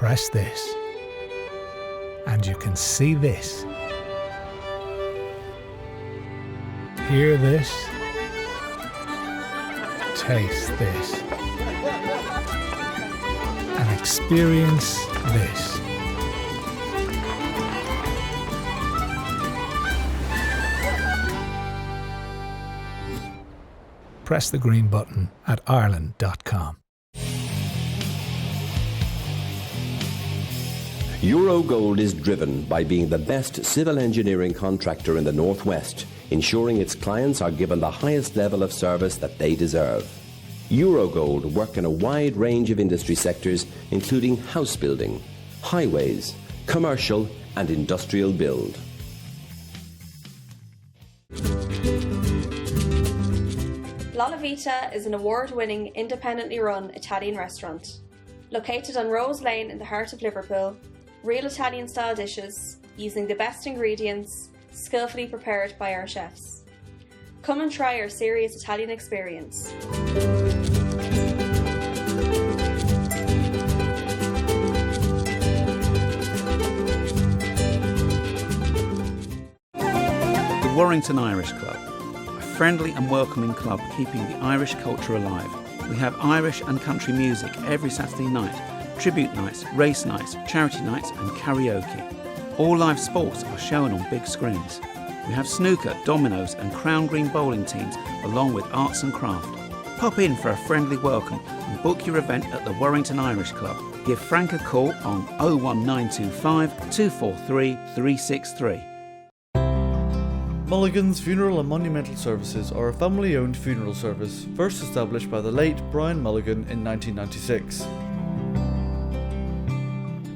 press this, and you can see this, hear this, taste this, and experience this. Press the green button at Ireland.com. Eurogold is driven by being the best civil engineering contractor in the Northwest, ensuring its clients are given the highest level of service that they deserve. Eurogold work in a wide range of industry sectors, including house building, highways, commercial and industrial build. La Vita is an award-winning, independently run Italian restaurant. Located on Rose Lane in the heart of Liverpool, real Italian-style dishes, using the best ingredients, skillfully prepared by our chefs. Come and try our serious Italian experience. The Warrington Irish Club, a friendly and welcoming club keeping the Irish culture alive. We have Irish and country music every Saturday night, tribute nights, race nights, charity nights and karaoke. All live sports are shown on big screens. We have snooker, dominoes and crown green bowling teams along with arts and craft. Pop in for a friendly welcome and book your event at the Warrington Irish Club. Give Frank a call on 01925 243 363. Mulligan's Funeral and Monumental Services are a family-owned funeral service first established by the late Brian Mulligan in 1996.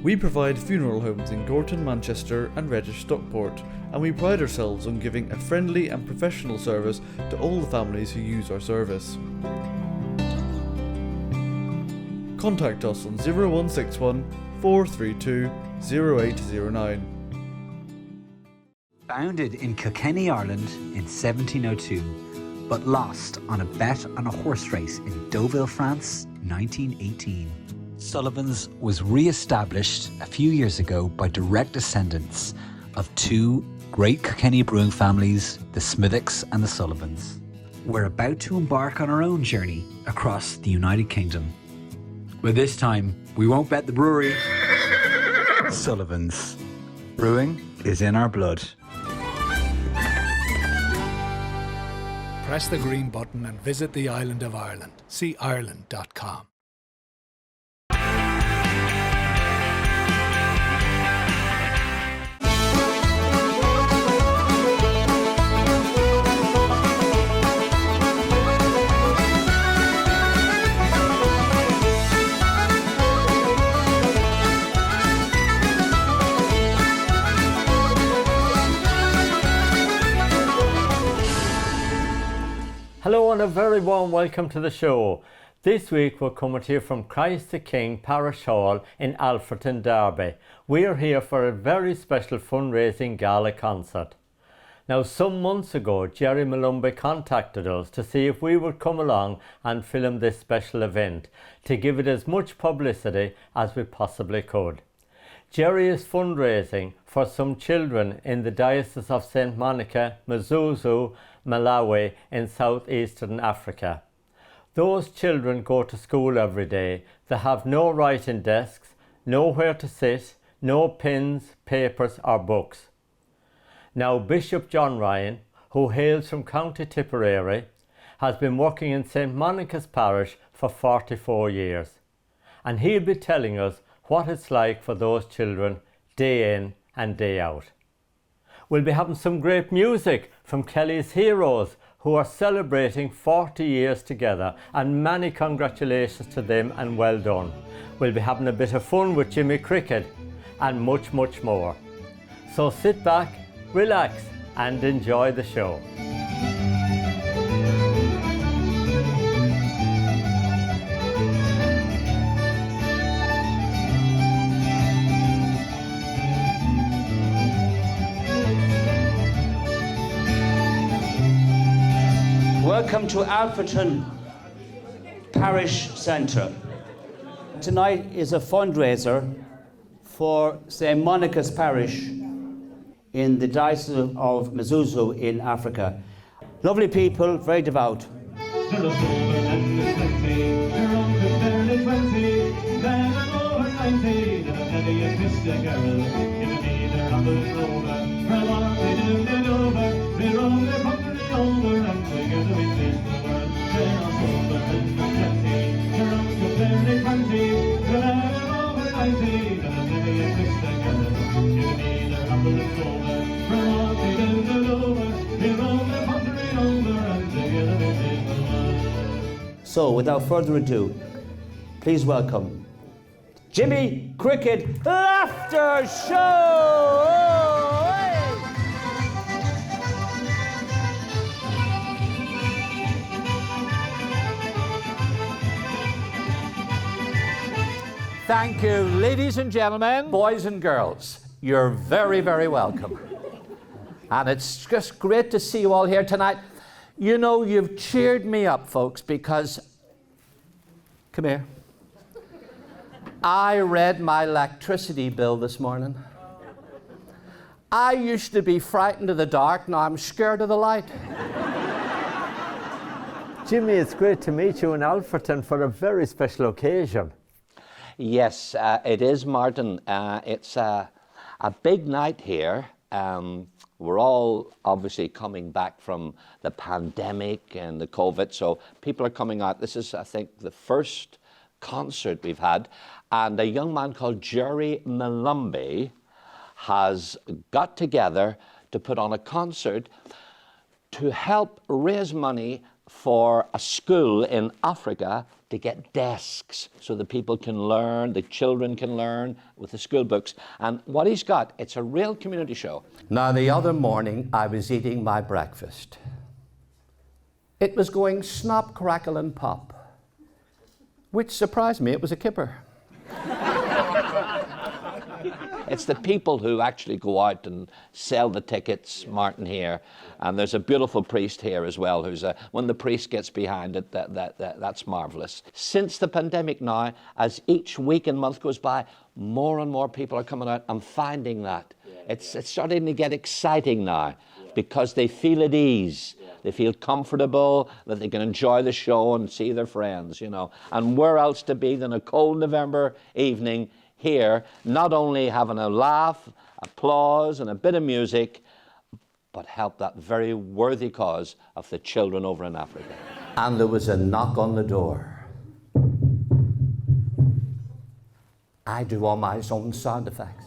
We provide funeral homes in Gorton, Manchester and Reddish, Stockport, and we pride ourselves on giving a friendly and professional service to all the families who use our service. Contact us on 0161 432 0809. Founded in Kilkenny, Ireland in 1702, but lost on a bet on a horse race in Deauville, France, 1918. Sullivan's was re-established a few years ago by direct descendants of two great Kilkenny brewing families, the Smithwicks and the Sullivans. We're about to embark on our own journey across the United Kingdom. But this time, we won't bet the brewery. Sullivan's. Brewing is in our blood. Press the green button and visit the island of Ireland. See Ireland.com. Hello and a very warm welcome to the show. This week we're coming to you from Christ the King Parish Hall in Alfreton, Derby. We are here for a very special fundraising gala concert. Now some months ago Gerry Molumby contacted us to see if we would come along and film this special event to give it as much publicity as we possibly could. Gerry is fundraising for some children in the Diocese of St. Monica, Mzuzu, Malawi in southeastern Africa. Those children go to school every day. They have no writing desks, nowhere to sit, no pens, papers or books. Now Bishop John Ryan, who hails from County Tipperary, has been working in St. Monica's Parish for 44 years. And he'll be telling us what it's like for those children day in and day out. We'll be having some great music from Kelly's Heroes, who are celebrating 40 years together, and many congratulations to them and well done. We'll be having a bit of fun with Jimmy Cricket and much more. So sit back, relax and enjoy the show. Welcome to Alfreton Parish Centre. Tonight is a fundraiser for St. Monica's Parish in the Diocese of Mzuzu in Africa. Lovely people, very devout. So, without further ado, please welcome Jimmy Cricket Laughter Show! Thank you, ladies and gentlemen, boys and girls. You're very, very welcome. And it's just great to see you all here tonight. You know, you've cheered me up, folks, because, come here. I read my electricity bill this morning. I used to be frightened of the dark, now I'm scared of the light. Jimmy, it's great to meet you in Alfreton for a very special occasion. Yes, it is, Martin. It's a big night here. We're all obviously coming back from the pandemic and the COVID, so people are coming out. This is, I think, the first concert we've had, and a young man called Gerry Molumby has got together to put on a concert to help raise money for a school in Africa to get desks so that people can learn, the children can learn with the school books. And what he's got, it's a real community show. Now, the other morning, I was eating my breakfast. It was going snap, crackle, and pop, which surprised me. It was a kipper. It's the people who actually go out and sell the tickets, Martin, here. And there's a beautiful priest here as well, who's when the priest gets behind it, that's marvellous. Since the pandemic now, as each week and month goes by, more and more people are coming out and finding that. It's starting to get exciting now because they feel at ease. They feel comfortable, that they can enjoy the show and see their friends, you know. And where else to be than a cold November evening here, not only having a laugh, applause, and a bit of music, but help that very worthy cause of the children over in Africa. And there was a knock on the door. I do all my own sound effects.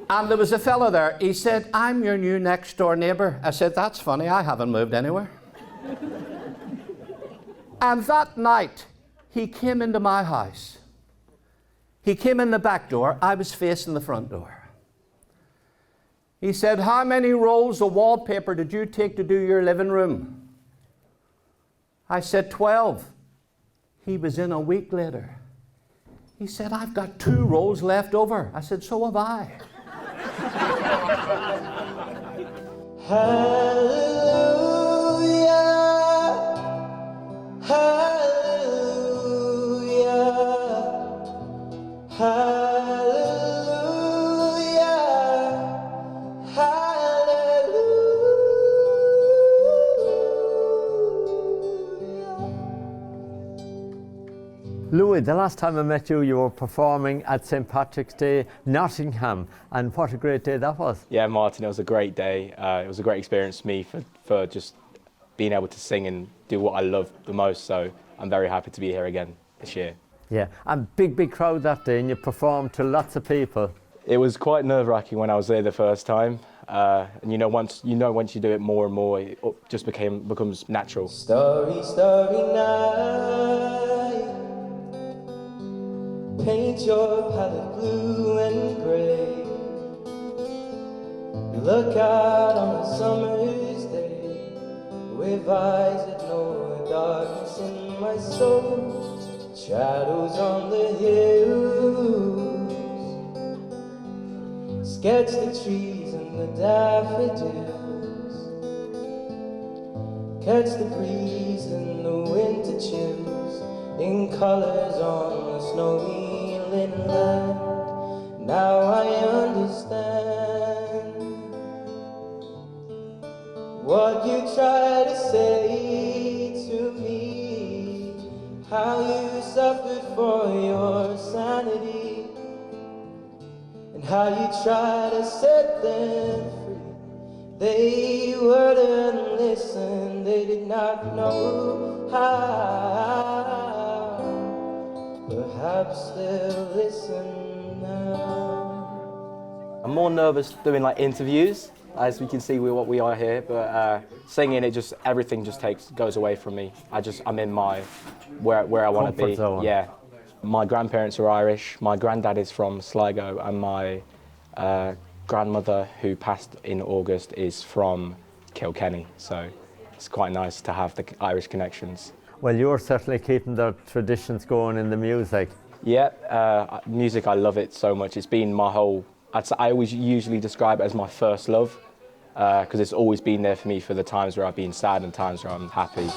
And there was a fellow there. He said, "I'm your new next door neighbour." I said, "That's funny, I haven't moved anywhere." And that night, he came into my house. He came in the back door. I was facing the front door. He said, "How many rolls of wallpaper did you take to do your living room?" I said, 12. He was in a week later. He said, "I've got 2 rolls left over." I said, "So have I." Hallelujah, hallelujah, hallelujah, hallelujah. Louis, the last time I met you, you were performing at St. Patrick's Day, Nottingham, and what a great day that was. Yeah, Martin, it was a great day. It was a great experience for me for just being able to sing and do what I love the most, so I'm very happy to be here again this year. Yeah, and big crowd that day, and you performed to lots of people. It was quite nerve-wracking when I was there the first time, and once you do it more and more, it just becomes natural. Starry, starry night, paint your palette blue and grey. Look out on a summer's day, with eyes that know the darkness in my soul. Shadows on the hills, sketch the trees and the daffodils, catch the breeze and the winter chills in colors on the snowy inland land. Now I understand what you try to say to me, how you suffered for your sanity, and how you try to set them free. They wouldn't listen, they did not know how. Perhaps they'll listen now. I'm more nervous doing like interviews, as we can see with what we are here, but singing, everything just goes away from me. I'm in my where I want to be. Zone. Yeah. My grandparents are Irish. My granddad is from Sligo, and my grandmother, who passed in August, is from Kilkenny. So it's quite nice to have the Irish connections. Well, you're certainly keeping the traditions going in the music. Yeah, music, I love it so much. It's been my whole, I always usually describe it as my first love, because it's always been there for me for the times where I've been sad and times where I'm happy.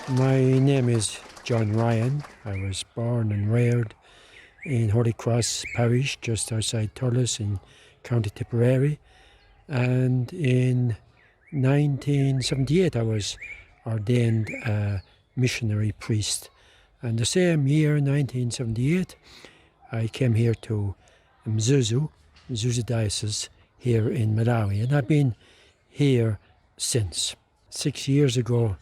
My name is John Ryan. I was born and reared in Holy Cross Parish, just outside Thurles in County Tipperary. And in 1978 I was ordained a missionary priest. And the same year, 1978, I came here to Mzuzu Diocese here in Malawi. And I've been here since. 6 years ago,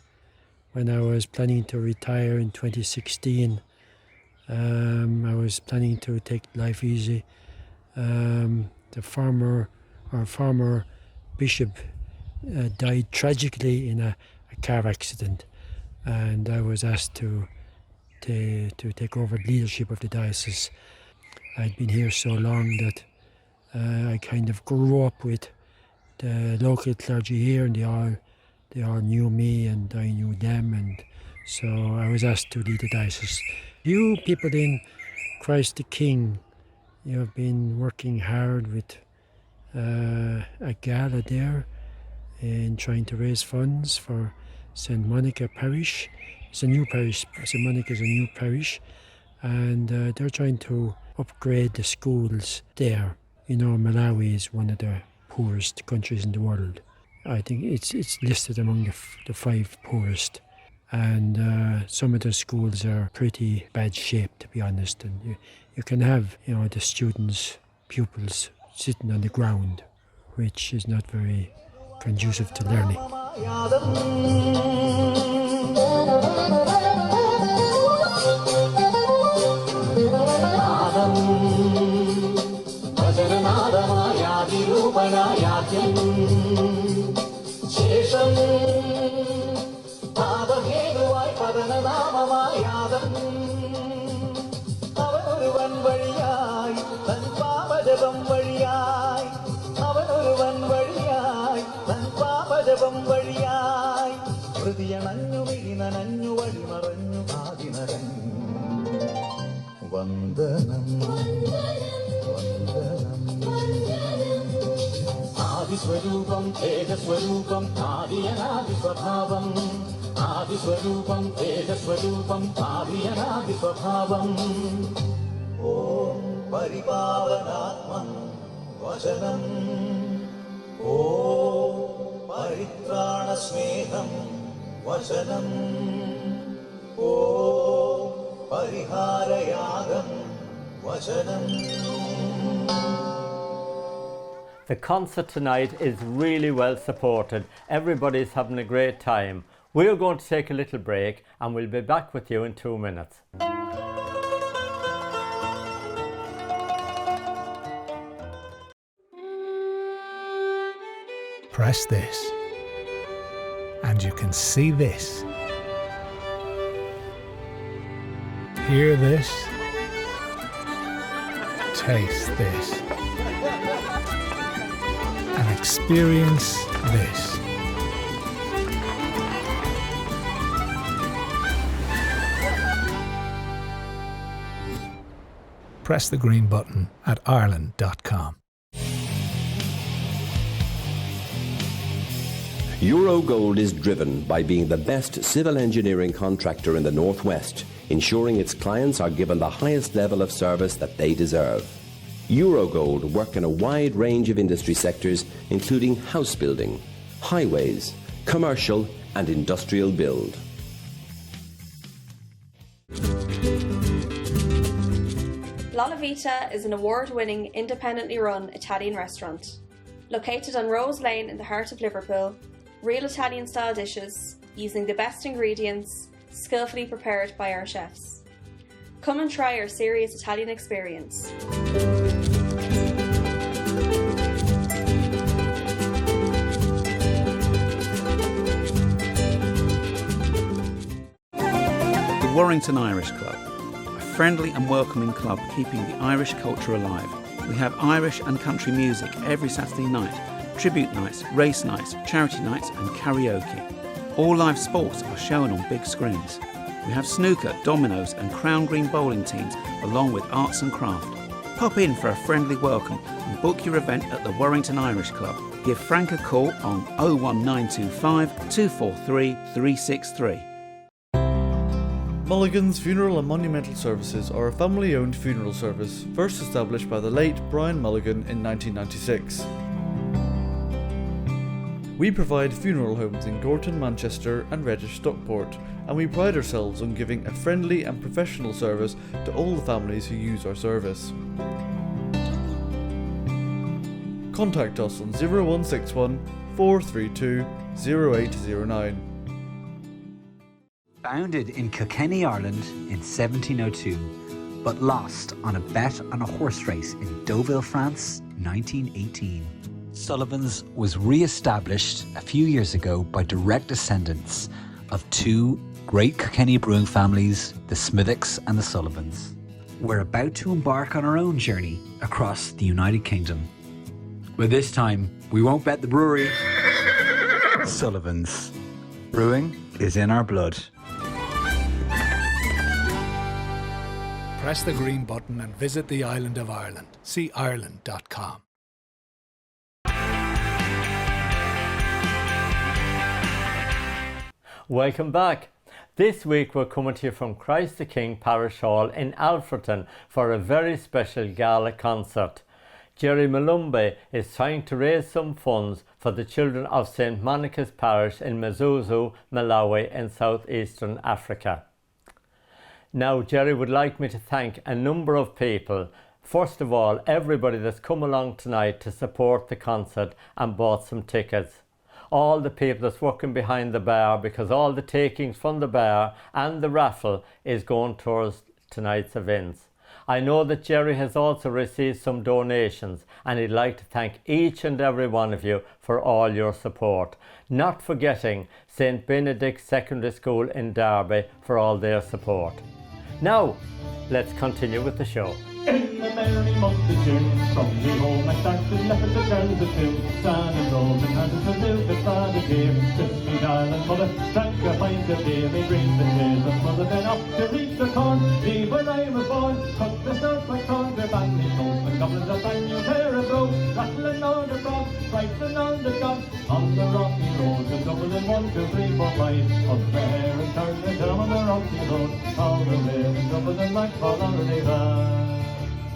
when I was planning to retire in 2016, I was planning to take life easy. Our former bishop died tragically in a car accident, and I was asked to take over the leadership of the diocese. I'd been here so long that I kind of grew up with the local clergy here, and they all knew me and I knew them, and so I was asked to lead the diocese. You people in Christ the King, you have been working hard with a gala there in trying to raise funds for St. Monica Parish. It's a new parish, St. Monica is a new parish, and they're trying to upgrade the schools there. You know, Malawi is one of the poorest countries in the world. I think it's listed among the 5 poorest, and some of the schools are pretty bad shape, to be honest. And you can have, you know, the students, pupils sitting on the ground, which is not very conducive to learning. Adiswarupam Tejaswarupam Adiyanadiswabhavam Adiswarupam Tejaswarupam Adiyanadiswabhavam Om Paripavanatman Vajanam Om Paritrana Smeham Vajanam Om Pariharayagam Vajanam. The concert tonight is really well supported. Everybody's having a great time. We're going to take a little break and we'll be back with you in 2 minutes. Press this, and you can see this. Hear this. Taste this. And experience this. Press the green button at Ireland.com. Eurogold is driven by being the best civil engineering contractor in the Northwest, ensuring its clients are given the highest level of service that they deserve. Eurogold work in a wide range of industry sectors, including house building, highways, commercial and industrial build. La Vita is an award-winning, independently run Italian restaurant. Located on Rose Lane in the heart of Liverpool, real Italian-style dishes, using the best ingredients, skillfully prepared by our chefs. Come and try our serious Italian experience. The Warrington Irish Club, a friendly and welcoming club keeping the Irish culture alive. We have Irish and country music every Saturday night, tribute nights, race nights, charity nights and karaoke. All live sports are shown on big screens. We have snooker, dominoes and crown green bowling teams along with arts and craft. Pop in for a friendly welcome and book your event at the Warrington Irish Club. Give Frank a call on 01925 243 363. Mulligan's Funeral and Monumental Services are a family-owned funeral service first established by the late Brian Mulligan in 1996. We provide funeral homes in Gorton, Manchester and Reddish, Stockport, and we pride ourselves on giving a friendly and professional service to all the families who use our service. Contact us on 0161 432 0809. Founded in Kilkenny, Ireland in 1702, but lost on a bet on a horse race in Deauville, France, 1918. Sullivan's was re-established a few years ago by direct descendants of two great Kilkenny brewing families, the Smithicks and the Sullivans. We're about to embark on our own journey across the United Kingdom. But this time, we won't bet the brewery. Sullivan's. Brewing is in our blood. Press the green button and visit the island of Ireland. See Ireland.com. Welcome back. This week we're coming to you from Christ the King Parish Hall in Alfreton for a very special gala concert. Gerry Molumby is trying to raise some funds for the children of St. Monica's Parish in Mzuzu, Malawi in southeastern Africa. Now, Gerry would like me to thank a number of people. First of all, everybody that's come along tonight to support the concert and bought some tickets. All the people that's working behind the bar, because all the takings from the bar and the raffle is going towards tonight's events. I know that Gerry has also received some donations and he'd like to thank each and every one of you for all your support. Not forgetting St. Benedict's Secondary School in Derby for all their support. Now, let's continue with the show. In the merry month of June, from me home I started, left the girls at two. Stan and Rose and Hans and Luke and Father dear. Kissed me darling mother, drank a pint of beer. Me dreamed the days of mother been up to reach the corn. Me when I was born, cut the surf and corn. Their bandy coats and goblins a brand new pair of brogues. Rattling on the frog, frightening on the gods. On the rocky road, the Dublin 1, 2, 3, 4, 5. Up the hair and turn and down on the rocky road. All the way in Dublin like fall on the river.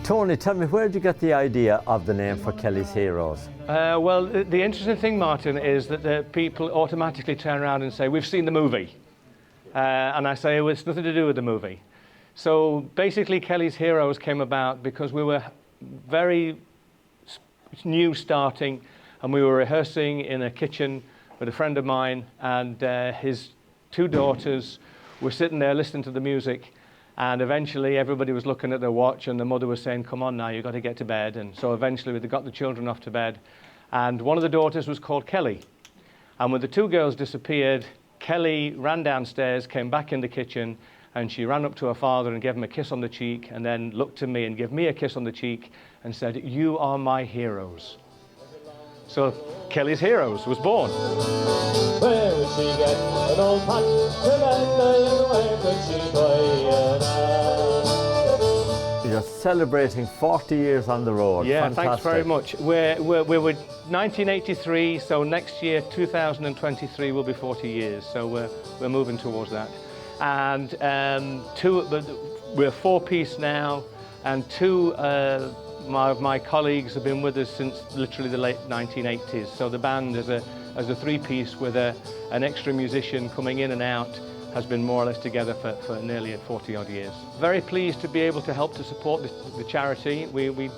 Tony, tell me, where did you get the idea of the name for Kelly's Heroes? Well, the interesting thing, Martin, is that the people automatically turn around and say, we've seen the movie. And I say, well, it's nothing to do with the movie. So basically, Kelly's Heroes came about because we were very new starting, and we were rehearsing in a kitchen with a friend of mine, and his two daughters were sitting there listening to the music. And eventually everybody was looking at their watch and the mother was saying, come on now, you've got to get to bed. And so eventually they got the children off to bed. And one of the daughters was called Kelly. And when the two girls disappeared, Kelly ran downstairs, came back in the kitchen, and she ran up to her father and gave him a kiss on the cheek, and then looked to me and gave me a kiss on the cheek and said, "You are my heroes." So Kelly's Heroes was born. Where would she get an old pot to mend and where could she buy You're celebrating 40 years on the road. Yeah, Fantastic. thanks very much. We're 1983, so next year, 2023, will be 40 years. So we're moving towards that. And we're 4-piece now, and two of my colleagues have been with us since literally the late 1980s. So the band as a 3-piece with an extra musician coming in and out has been more or less together for nearly 40-odd years. Very pleased to be able to help to support the charity. We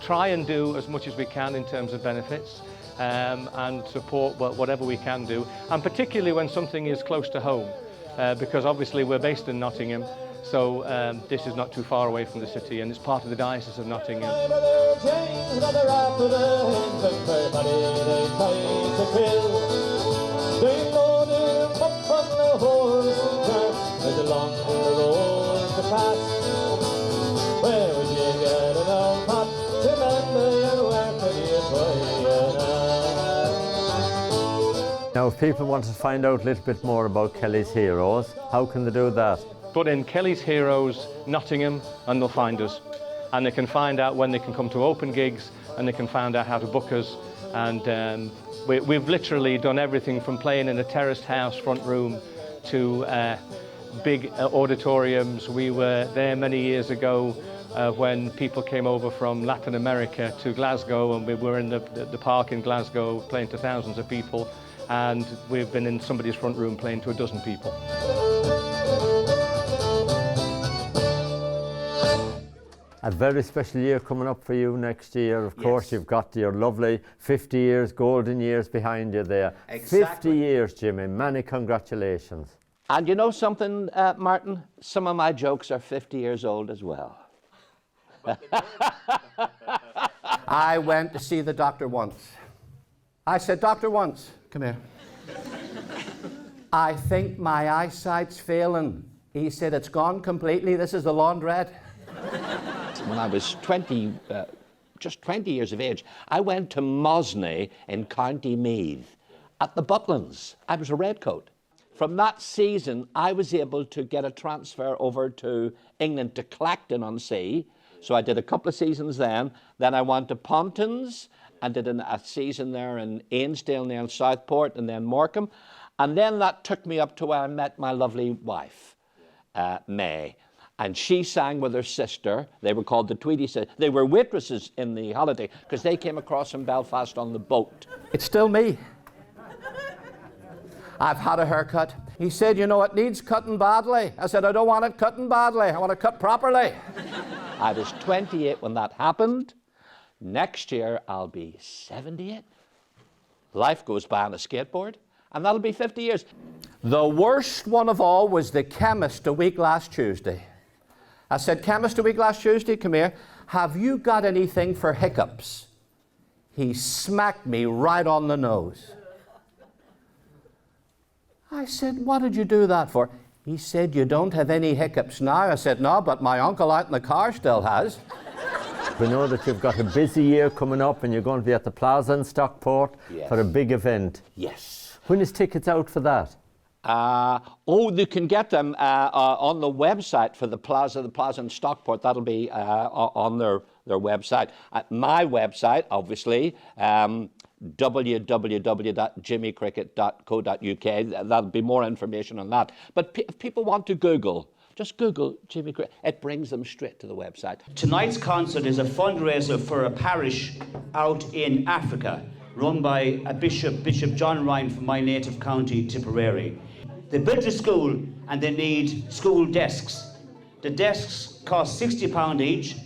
try and do as much as we can in terms of benefits and support whatever we can do, and particularly when something is close to home, because obviously we're based in Nottingham, so this is not too far away from the city, and it's part of the Diocese of Nottingham. Now, if people want to find out a little bit more about Kelly's Heroes, how can they do that? Put in Kelly's Heroes Nottingham and they'll find us. And they can find out when they can come to open gigs, and they can find out how to book us. And we've literally done everything from playing in a terraced house front room to big auditoriums. We were there many years ago when people came over from Latin America to Glasgow, and we were in the park in Glasgow playing to thousands of people. And we've been in somebody's front room playing to 12 people. A very special year coming up for you next year. Of course, you've got your lovely 50 years, golden years behind you there. Exactly. 50 years, Jimmy. Many congratulations. And you know something, Martin? Some of my jokes are 50 years old as well. I went to see the doctor once. I said, "Doctor, once, come here. I think my eyesight's failing." He said, "It's gone completely. This is the laundrette." When I was just 20 years of age, I went to Mosney in County Meath at the Butlins. I was a redcoat. From that season, I was able to get a transfer over to England to Clacton-on-Sea. So I did a couple of seasons then. Then I went to Pontins and did a season there in Ainsdale near Southport, and then Morecambe. And then that took me up to where I met my lovely wife, May. And she sang with her sister. They were called the Tweedy Sisters. They were waitresses in the holiday because they came across from Belfast on the boat. It's still me. I've had a haircut. He said, "You know, it needs cutting badly." I said, "I don't want it cutting badly. I want it cut properly." I was 28 when that happened. Next year, I'll be 78. Life goes by on a skateboard, and that'll be 50 years. The worst one of all was the chemist a week last Tuesday. I said, "Chemist a week last Tuesday, come here. Have you got anything for hiccups?" He smacked me right on the nose. I said, "What did you do that for?" He said, "You don't have any hiccups now." I said, "No, but my uncle out in the car still has." We know that you've got a busy year coming up, and you're going to be at the Plaza in Stockport for a big event. Yes. When is tickets out for that? They can get them on the website for the Plaza in Stockport. That'll be on their website. At my website, obviously, www.jimmycricket.co.uk. That'll be more information on that. But if people want to Google, just Google Jimmy Cricket. It brings them straight to the website. Tonight's concert is a fundraiser for a parish out in Africa, run by a Bishop John Ryan from my native county, Tipperary. They built a school and they need school desks. The desks cost £60 each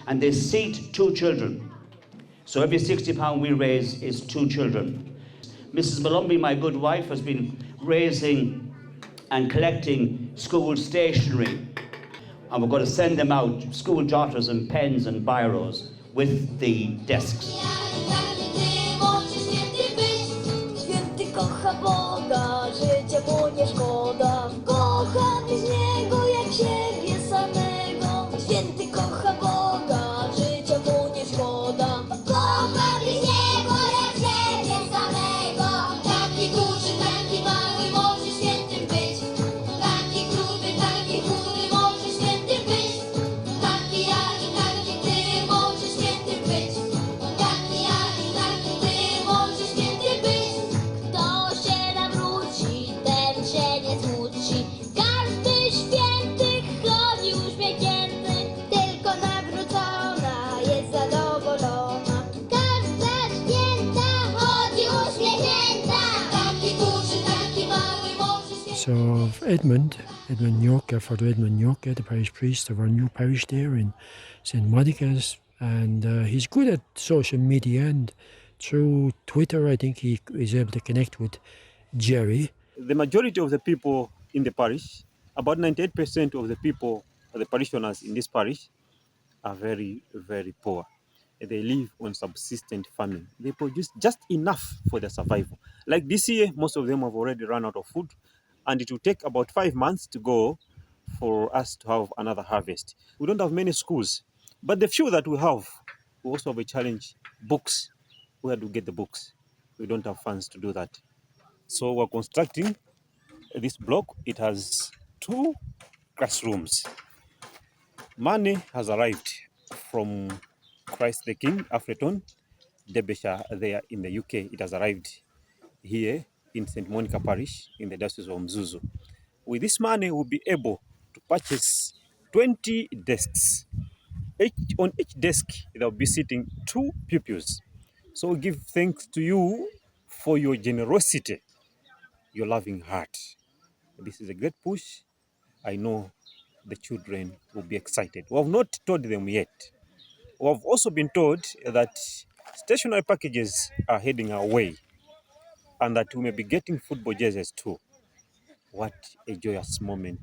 and they seat 2 children. So every £60 we raise is 2 children. Mrs. Molumby, my good wife, has been raising and collecting school stationery. And we're going to send them out, school jotters and pens and biros with the desks. Fr.Edmond Nyoka, Fr.Edmond Nyoka, the parish priest of our new parish there in St. Monica's, and he's good at social media, and through Twitter I think he is able to connect with Gerry. The majority of the people in the parish, about 98% of the people, the parishioners in this parish, are very, very poor. They live on subsistent farming. They produce just enough for their survival. Like this year, most of them have already run out of food, and it will take about 5 months to go for us to have another harvest. We don't have many schools, but the few that we have, we also have a challenge: books. Where do we get the books? We don't have funds to do that. So we're constructing this block. It has 2 classrooms. Money has arrived from Christ the King, Alfreton, Derbyshire, there in the UK. It has arrived here in St. Monica Parish in the Diocese of Mzuzu. With this money, we'll be able to purchase 20 desks. On each desk, there will be sitting 2 pupils. So we give thanks to you for your generosity, your loving heart. This is a great push. I know the children will be excited. We have not told them yet. We have also been told that stationery packages are heading our way and that we may be getting football jerseys too. What a joyous moment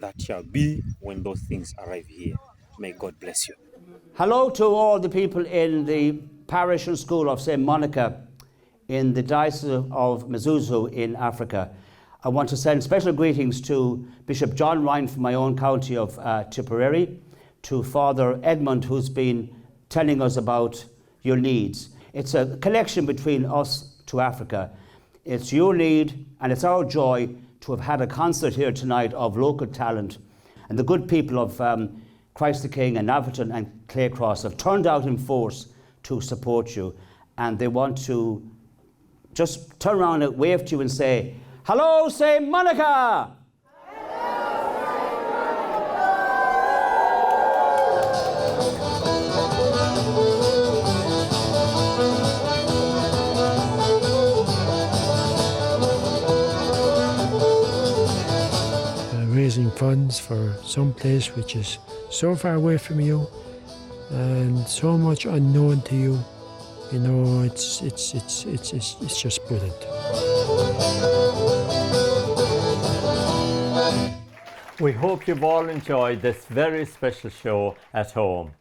that shall be when those things arrive here. May God bless you. Hello to all the people in the parish and school of St. Monica in the Diocese of Mzuzu in Africa. I want to send special greetings to Bishop John Ryan from my own county of Tipperary, to Father Edmond, who's been telling us about your needs. It's a connection between us to Africa. It's your need and it's our joy to have had a concert here tonight of local talent. And the good people of Christ the King and Alfreton and Claycross have turned out in force to support you. And they want to just turn around and wave to you and say, "Hello, St. Monica!" Raising funds for some place which is so far away from you and so much unknown to you. You know, it's just brilliant. We hope you've all enjoyed this very special show at home.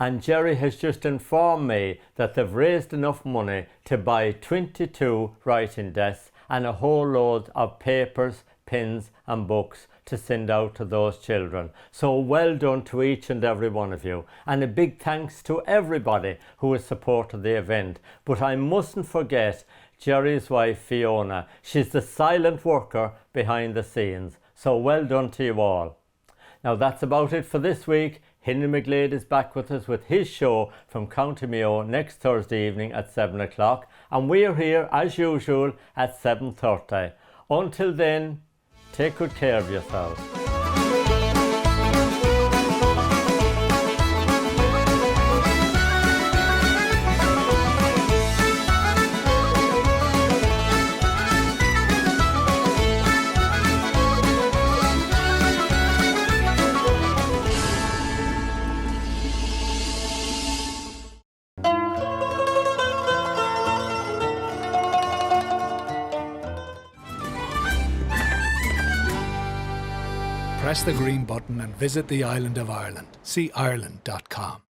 And Gerry has just informed me that they've raised enough money to buy 22 writing desks and a whole load of papers, pens and books to send out to those children. So well done to each and every one of you, and a big thanks to everybody who has supported the event. But I mustn't forget Gerry's wife Fiona. She's the silent worker behind the scenes. So well done to you all. Now that's about it for this week. Henry McGlade is back with us with his show from County Mayo next Thursday evening at 7 o'clock, and we're here as usual at 7:30. Until then, take good care of yourselves. Press the green button and visit the island of Ireland. See Ireland.com.